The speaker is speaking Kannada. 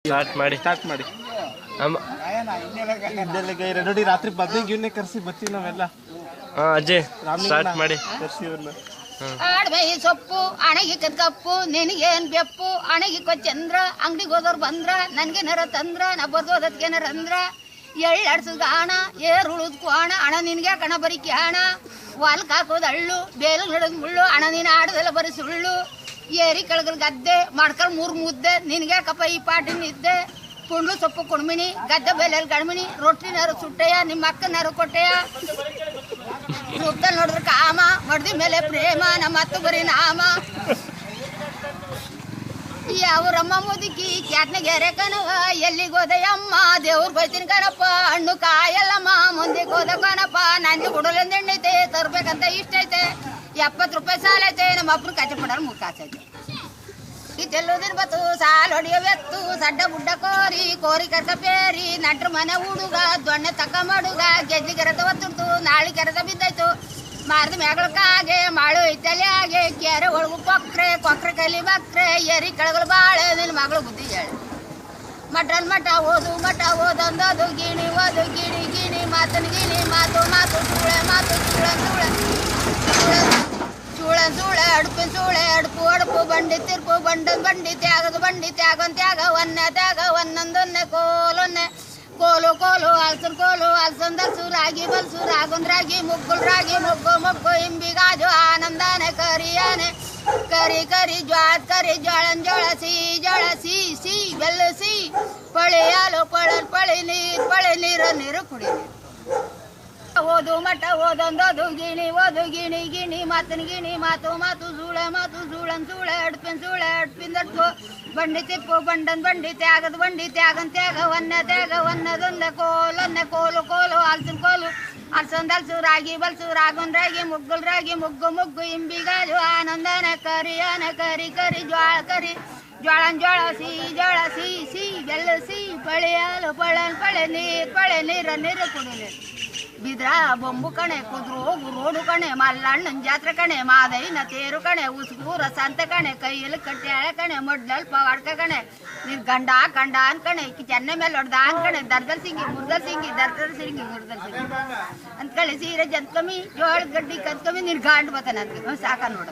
ಸ್ಟಾರ್ಟ್ ಮಾಡಿ ನೋಡಿ. ರಾತ್ರಿ ಬದ್ನಿಗೆ ಇವನ್ನೇ ಕರ್ಸಿ ಬರ್ತೀವಿ ನಾವೆಲ್ಲ. ಅಜಯ್ ಸ್ಟಾರ್ಟ್ ಮಾಡಿ. ಕರ್ಸಿ ಇವ್ರನ್ನ. ಆಡ್ಬೈ ಸೊಪ್ಪು ಅಣಗಿಕ್ಕ ಕಪ್ಪು ನಿನಗೇನ್ ಬೆಪ್ಪು ಅಣಗಿಕ್ಕೋ ಚಂದ್ರ ಅಂಗಡಿಗೆ ಹೋದವ್ರು ಬಂದ್ರ ನನ್ಗೇನಾರ ತಂದ್ರ ನಾ ಬರ್ದೋದಕ್ಕೇನಾರ ಅಂದ್ರ ಎಳ್ಳಾಡ್ಸದ್ ಹಣ ಏರ್ ಉಳಿದ್ ಕೋಣ ಹಣ ನಿನ್ಗೆ ಕಣ ಬರಿಕೆ ಹಣ ವಾಲ್ಕ್ ಹಾಕೋದು ಹಳ್ಳು ಬೇಲು ನಡೆದ್ ಮುಳ್ಳು ಹಣ ನೀನು ಆಡದೆಲ್ಲ ಬರೀ ಸುಳ್ಳು ಏರಿ ಕೆಳಗಲ್ ಗದ್ದೆ ಮಾಡ್ಕೊಂಡು 3 ಮುದ್ದೆ ನಿನ್ಗೆ ಕಪ್ಪ ಈ ಪಾಟಿನ ಇದ್ದೆ ಪುಂಡ್ಲು ಸೊಪ್ಪು ಕುಣ್ಮಿನಿ ಗದ್ದೆ ಬೇಲೆಯಲ್ಲಿ ಗಣ್ಮಿನಿ ರೊಟ್ಟಿನಾರು ಸುಟ್ಟೆಯ ನಿಮ್ಮ ಅಕ್ಕನಾರು ಕೊಟ್ಟೆಯ ರೂಪದಲ್ಲಿ ನೋಡಿದ್ರೆ ಕಾಮ ಮಡ್ದಿ ಮೇಲೆ ಪ್ರೇಮ ನಮ್ಮ ಹತ್ತು ಬರೀ ನಾಮ ಯಾವ್ರಮ್ಮ ಮುದುಕಿ ಕ್ಯಾಟ್ನಗೆರೆ ಕಣವ ಎಲ್ಲಿಗೆ ಹೋದೆಯಮ್ಮ ದೇವ್ರ ಬೈತೀನಿ ಕಣಪ್ಪ ಹಣ್ಣು ಕಾಯಲ್ಲಮ್ಮ ಮುಂದಕ್ಕೆ ಹೋದ ಕಣಪ್ಪ ನಂದು ಗುಡಲಿಂದ ಎಣ್ಣೈತೆ ತರ್ಬೇಕಂತ ಇಷ್ಟ ಐತೆ 70 ರೂಪಾಯಿ ಸಾಲ ಐತೆ ನಮ್ಮ ಅಪ್ಪನ ಕಚ್ಚೆ ಪಡೋರು 3 ಕಾಸೈತೆ ಚೆಲ್ಲುದಿನ ಬತ್ತು ಸಾಲ ಹೊಡಿಯವೆತ್ತು ಸಡ್ಡ ಬುಡ್ಡ ಕೋರಿ ಕರ್ಸ ಪೇರಿ ನಟ್ರ ಮನೆ ಹುಡುಗ ದೊಣ್ಣೆ ತಕ್ಕ ಮಾಡುಗ ಗೆಜ್ಜಿ ಕೆರೆತ ಒತ್ತಿಡ್ತು ನಾಳೆ ಕೆರೆತ ಬಿದ್ದಾಯ್ತು ಮಾರ್ದ ಮ್ಯಾಗಳಕ್ಕಾಗೆ ಮಾಡು ಐತಲೆ ಹಾಗೆ ಕೆರೆ ಒಳಗು ಕೊಕ್ರೆ ಕಲಿ ಬಕ್ರೆ ಏರಿ ಕೆಳಗಲು ಬಾಳೆ ನಿನ್ನ ಮಗಳು ಬುದ್ಧಿ ಹೇಳಿ ಮಠಲ್ ಮಠ ಓದೊಂದದು ಗಿಣಿ ಓದು ಗಿಣಿ ಮಾತನ್ ಗಿಣಿ ಮಾತು ಸೂಳೆ ಅಡುಪು ಬಂಡಿ ತಿರ್ಪು ಬಂಡಿ ತ್ಯಾಗ ಒಂದೊಂದೊನ್ನೆ ಕೋಲು ಅಲ್ಸಂದಲ್ಸು ರಾಗಿ ಬಲ್ಸು ರಾಗಿ ಮುಗ್ಗು ಇಂಬಿಗಾಜು ಆನಂದಾನೆ ಕರಿ ಜ್ವಾಳನ್ ಜೋಳ ಸಿ ಬೆಲ್ಲಸಿ ಪಳಿ ಹಾಲು ಪಳಿ ನೀರು ಕುಡಿ ಓದು ಮಠ ಓದೊಂದದು ಗಿಣಿ ಮಾತನ್ ಗಿಣಿ ಮಾತು ಸೂಳೆ ಅಡ್ಪಿನ ದಡ್ಪು ಬಂಡಿ ತಿಪ್ಪು ಬಂಡಿ ತ್ಯಾಗ ಒನ್ನದೊಂದ ಕೋಲು ಅಲ್ಸಂದಲ್ಸು ರಾಗಿ ಬಲ್ಸು ರಾಗಿ ಮುಗ್ಗು ಇಂಬಿಗಾಜು ಆನಂದನ ಕರಿ ಜ್ವಾಳನ್ ಜೋಳ ಸಿ ಬೆಲ್ಲಸಿ ಪಳಿ ಹಾಲು ಪಳೆ ನೀರು ಕುಡಿಲಿ ಬಿದ್ರ ಬೊಂಬು ಕಣೆ ಕುದ್ರು ರೋಡು ಕಣೆ ಮಲ್ಲಣ್ಣನ ಜಾತ್ರೆ ಕಣೆ ಮಾದೈನ ತೇರು ಕಣೆ ಉಸ್ಕೂರ ಸಂತೆ ಕಣೆ ಕೈಯಲ್ಲಿ ಕಟ್ಟಿ ಹಳೆ ಕಣೆ ಮೊಡ್ಲಲ್ ಪವಾಡ್ಕ ಕಣೆ ನಿನ್ ಗಂಡ ಅನ್ಕಣೆ ಚೆನ್ನೆ ಮೇಲೆ ಹೊಡ್ದ ಅನ್ಕಣೆ ದರ್ದಲ್ ಸಿಂಗಿ ಅಂತ ಕಳಿ ಸೀರೆ ಜಂತ್ಕಮಿ ಜೋಳ ಗಡ್ಡಿ ಕತ್ಕಮಿ ನಿನ್ ಗಾಂಡ್ ಬತ್ತ ನನ್ಗೆ ಸಾಕ ನೋಡ.